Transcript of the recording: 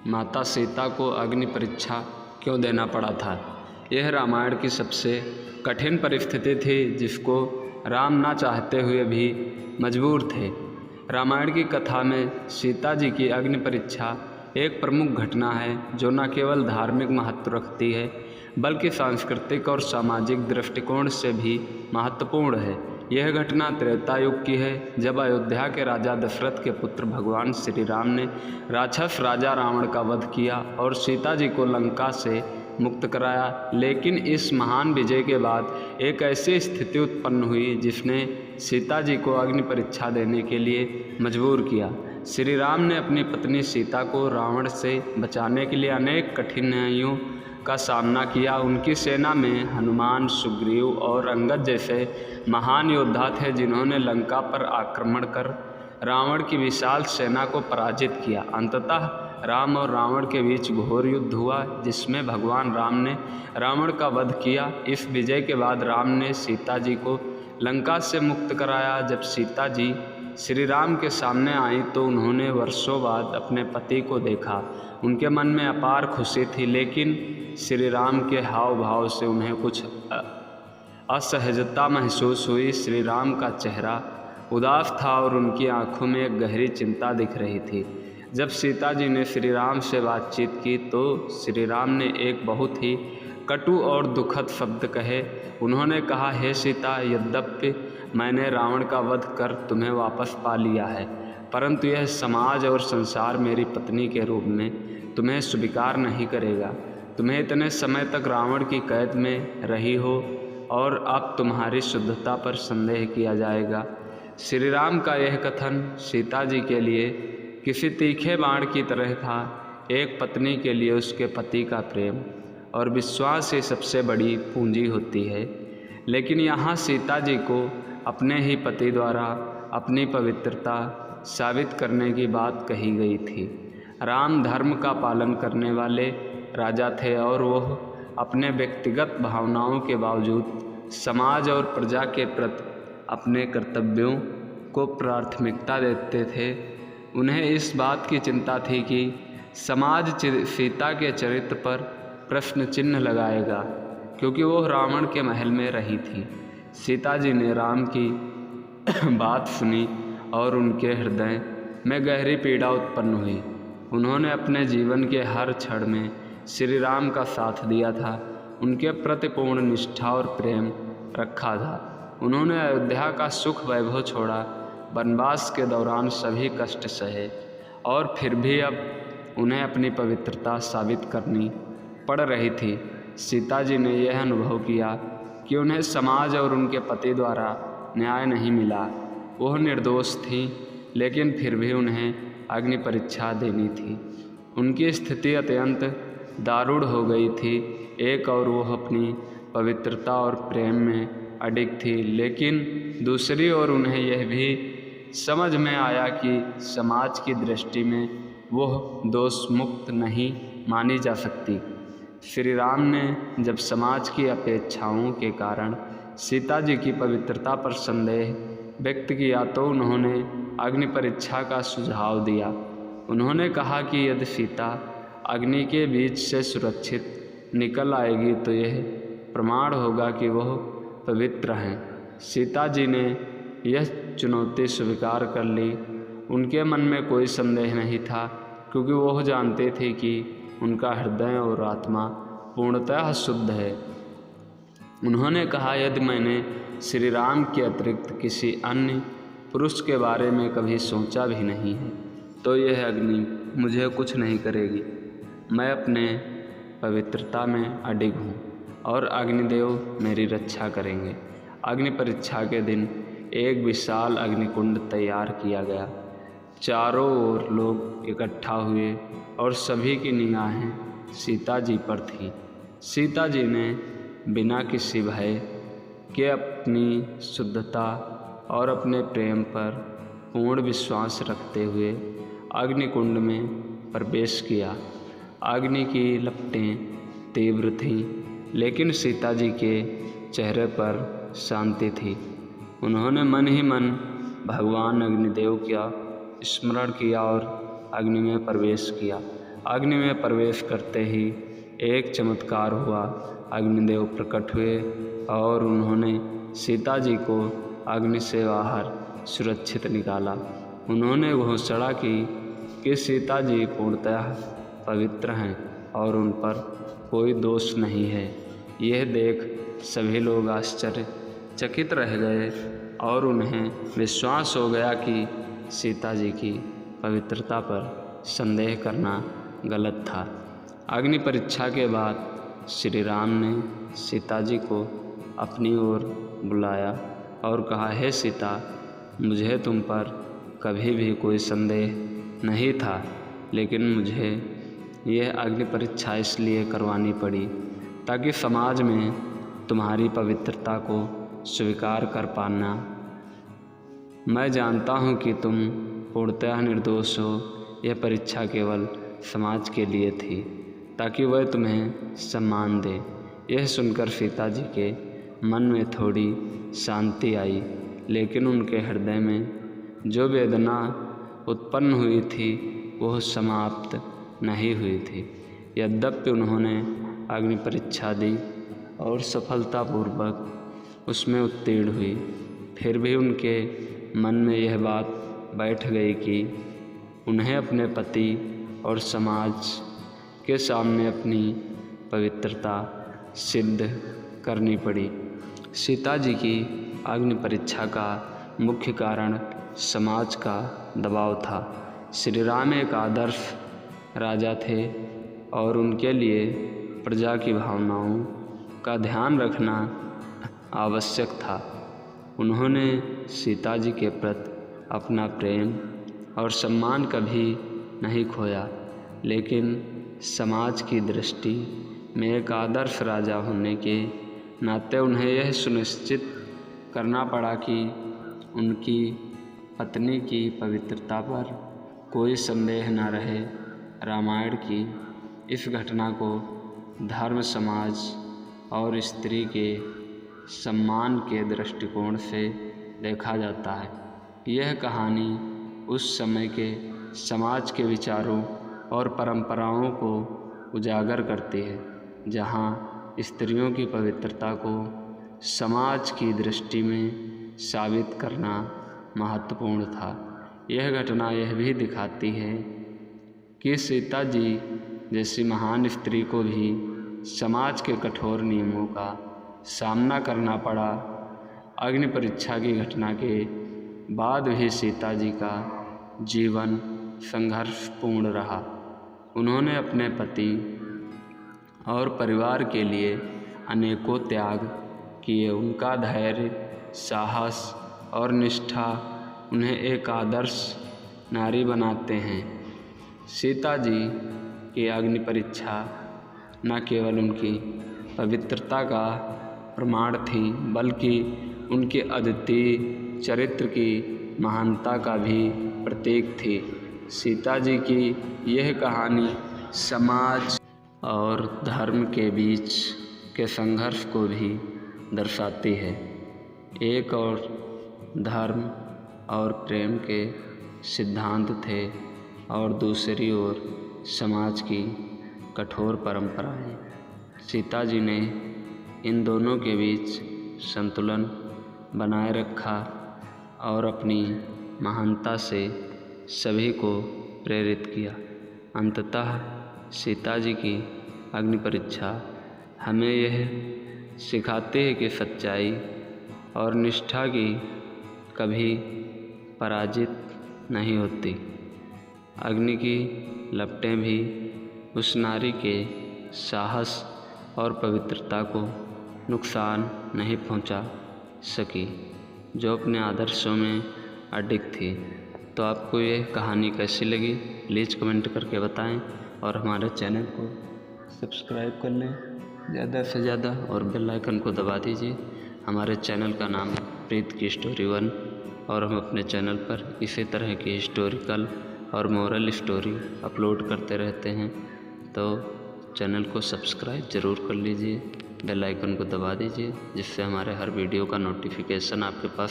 माता सीता को अग्नि परीक्षा क्यों देना पड़ा था। यह रामायण की सबसे कठिन परिस्थिति थी जिसको राम ना चाहते हुए भी मजबूर थे। रामायण की कथा में सीता जी की अग्नि परीक्षा एक प्रमुख घटना है जो न केवल धार्मिक महत्व रखती है बल्कि सांस्कृतिक और सामाजिक दृष्टिकोण से भी महत्वपूर्ण है। यह घटना त्रेता युग की है, जब अयोध्या के राजा दशरथ के पुत्र भगवान श्री राम ने राक्षस राजा रावण का वध किया और सीता जी को लंका से मुक्त कराया। लेकिन इस महान विजय के बाद एक ऐसी स्थिति उत्पन्न हुई जिसने सीता जी को अग्नि परीक्षा देने के लिए मजबूर किया। श्री राम ने अपनी पत्नी सीता को रावण से बचाने के लिए अनेक कठिनाइयों का सामना किया। उनकी सेना में हनुमान, सुग्रीव और अंगद जैसे महान योद्धा थे जिन्होंने लंका पर आक्रमण कर रावण की विशाल सेना को पराजित किया। अंततः राम और रावण के बीच घोर युद्ध हुआ जिसमें भगवान राम ने रावण का वध किया। इस विजय के बाद राम ने सीता जी को लंका से मुक्त कराया। जब सीता जी श्री राम के सामने आई तो उन्होंने वर्षों बाद अपने पति को देखा। उनके मन में अपार खुशी थी, लेकिन श्री राम के हाव भाव से उन्हें कुछ असहजता महसूस हुई। श्री राम का चेहरा उदास था और उनकी आंखों में एक गहरी चिंता दिख रही थी। जब सीता जी ने श्री राम से बातचीत की तो श्री राम ने एक बहुत ही कटु और दुखद शब्द कहे। उन्होंने कहा, हे सीता, यद्यपि मैंने रावण का वध कर तुम्हें वापस पा लिया है, परंतु यह समाज और संसार मेरी पत्नी के रूप में तुम्हें स्वीकार नहीं करेगा। तुम्हें इतने समय तक रावण की कैद में रही हो और अब तुम्हारी शुद्धता पर संदेह किया जाएगा। श्री राम का यह कथन सीता जी के लिए किसी तीखे बाण की तरह था। एक पत्नी के लिए उसके पति का प्रेम और विश्वास ही सबसे बड़ी पूंजी होती है, लेकिन यहाँ सीता जी को अपने ही पति द्वारा अपनी पवित्रता साबित करने की बात कही गई थी। राम धर्म का पालन करने वाले राजा थे और वह अपने व्यक्तिगत भावनाओं के बावजूद समाज और प्रजा के प्रति अपने कर्तव्यों को प्राथमिकता देते थे। उन्हें इस बात की चिंता थी कि समाज सीता के चरित्र पर प्रश्न चिन्ह लगाएगा, क्योंकि वह रावण के महल में रही थी। सीता जी ने राम की बात सुनी और उनके हृदय में गहरी पीड़ा उत्पन्न हुई। उन्होंने अपने जीवन के हर क्षण में श्री राम का साथ दिया था, उनके प्रति पूर्ण निष्ठा और प्रेम रखा था। उन्होंने अयोध्या का सुख वैभव छोड़ा, वनवास के दौरान सभी कष्ट सहे, और फिर भी अब उन्हें अपनी पवित्रता साबित करनी पड़ रही थी। सीता जी ने यह अनुभव किया कि उन्हें समाज और उनके पति द्वारा न्याय नहीं मिला। वह निर्दोष थीं, लेकिन फिर भी उन्हें अग्नि परीक्षा देनी थी। उनकी स्थिति अत्यंत दारुण हो गई थी। एक और वो अपनी पवित्रता और प्रेम में अडिग थी, लेकिन दूसरी ओर उन्हें यह भी समझ में आया कि समाज की दृष्टि में वह दोष मुक्त नहीं मानी जा सकती। श्री राम ने जब समाज की अपेक्षाओं के कारण सीता जी की पवित्रता पर संदेह व्यक्त किया तो उन्होंने अग्नि परीक्षा का सुझाव दिया। उन्होंने कहा कि यदि सीता अग्नि के बीच से सुरक्षित निकल आएगी तो यह प्रमाण होगा कि वह पवित्र हैं। सीता जी ने यह चुनौती स्वीकार कर ली। उनके मन में कोई संदेह नहीं था, क्योंकि वह जानते थे कि उनका हृदय और आत्मा पूर्णतः शुद्ध है। उन्होंने कहा, यदि मैंने श्री राम के अतिरिक्त किसी अन्य पुरुष के बारे में कभी सोचा भी नहीं है तो यह अग्नि मुझे कुछ नहीं करेगी। मैं अपने पवित्रता में अडिग हूँ और अग्निदेव मेरी रक्षा करेंगे। अग्नि परीक्षा के दिन एक विशाल अग्निकुंड तैयार किया गया। चारों ओर लोग इकट्ठा हुए और सभी की निगाहें सीता जी पर थी। सीता जी ने बिना किसी भय के अपनी शुद्धता और अपने प्रेम पर पूर्ण विश्वास रखते हुए अग्निकुंड में प्रवेश किया। अग्नि की लपटें तीव्र थीं, लेकिन सीता जी के चेहरे पर शांति थी। उन्होंने मन ही मन भगवान अग्निदेव का स्मरण किया और अग्नि में प्रवेश किया। अग्नि में प्रवेश करते ही एक चमत्कार हुआ। अग्निदेव प्रकट हुए और उन्होंने सीता जी को अग्नि से बाहर सुरक्षित निकाला। उन्होंने घोषणा की कि सीता जी पूर्णतः पवित्र हैं और उन पर कोई दोष नहीं है। यह देख सभी लोग आश्चर्यचकित रह गए और उन्हें विश्वास हो गया कि सीता जी की पवित्रता पर संदेह करना गलत था। अग्नि परीक्षा के बाद श्री राम ने सीता जी को अपनी ओर बुलाया और कहा, हे सीता, मुझे तुम पर कभी भी कोई संदेह नहीं था, लेकिन मुझे यह अग्नि परीक्षा इसलिए करवानी पड़ी ताकि समाज में तुम्हारी पवित्रता को स्वीकार कर पाना। मैं जानता हूँ कि तुम पूर्णतः निर्दोष हो। यह परीक्षा केवल समाज के लिए थी ताकि वह तुम्हें सम्मान दे। यह सुनकर सीता जी के मन में थोड़ी शांति आई, लेकिन उनके हृदय में जो वेदना उत्पन्न हुई थी वह समाप्त नहीं हुई थी। यद्यपि उन्होंने अग्नि परीक्षा दी और सफलतापूर्वक उसमें उत्तीर्ण हुई, फिर भी उनके मन में यह बात बैठ गई कि उन्हें अपने पति और समाज के सामने अपनी पवित्रता सिद्ध करनी पड़ी। सीता जी की अग्नि परीक्षा का मुख्य कारण समाज का दबाव था। श्री राम एक आदर्श राजा थे और उनके लिए प्रजा की भावनाओं का ध्यान रखना आवश्यक था। उन्होंने सीता जी के प्रति अपना प्रेम और सम्मान कभी नहीं खोया, लेकिन समाज की दृष्टि में एक आदर्श राजा होने के नाते उन्हें यह सुनिश्चित करना पड़ा कि उनकी पत्नी की पवित्रता पर कोई संदेह न रहे। रामायण की इस घटना को धर्म, समाज और स्त्री के सम्मान के दृष्टिकोण से देखा जाता है। यह कहानी उस समय के समाज के विचारों और परंपराओं को उजागर करती है, जहाँ स्त्रियों की पवित्रता को समाज की दृष्टि में साबित करना महत्वपूर्ण था। यह घटना यह भी दिखाती है कि सीता जी जैसी महान स्त्री को भी समाज के कठोर नियमों का सामना करना पड़ा। अग्नि परीक्षा की घटना के बाद भी सीता जी का जीवन संघर्षपूर्ण रहा। उन्होंने अपने पति और परिवार के लिए अनेकों त्याग किए। उनका धैर्य, साहस और निष्ठा उन्हें एक आदर्श नारी बनाते हैं। सीता जी की अग्नि परीक्षा न केवल उनकी पवित्रता का प्रमाण थी, बल्कि उनके अद्वितीय चरित्र की महानता का भी प्रतीक थी। सीता जी की यह कहानी समाज और धर्म के बीच के संघर्ष को भी दर्शाती है। एक और धर्म और प्रेम के सिद्धांत थे और दूसरी ओर समाज की कठोर परंपराएं। सीता जी ने इन दोनों के बीच संतुलन बनाए रखा और अपनी महानता से सभी को प्रेरित किया। अंततः सीता जी की अग्नि परीक्षा हमें यह सिखाती है कि सच्चाई और निष्ठा की कभी पराजित नहीं होती। अग्नि की लपटें भी उस नारी के साहस और पवित्रता को नुकसान नहीं पहुंचा सकी जो अपने आदर्शों में अडिग थी। तो आपको ये कहानी कैसी लगी प्लीज़ कमेंट करके बताएं और हमारे चैनल को सब्सक्राइब कर लें ज़्यादा से ज़्यादा और बेल आइकन को दबा दीजिए। हमारे चैनल का नाम प्रीत की स्टोरी 1 और हम अपने चैनल पर इसी तरह की हिस्टोरिकल और मोरल स्टोरी अपलोड करते रहते हैं। तो चैनल को सब्सक्राइब ज़रूर कर लीजिए, बेल आइकन को दबा दीजिए, जिससे हमारे हर वीडियो का नोटिफिकेशन आपके पास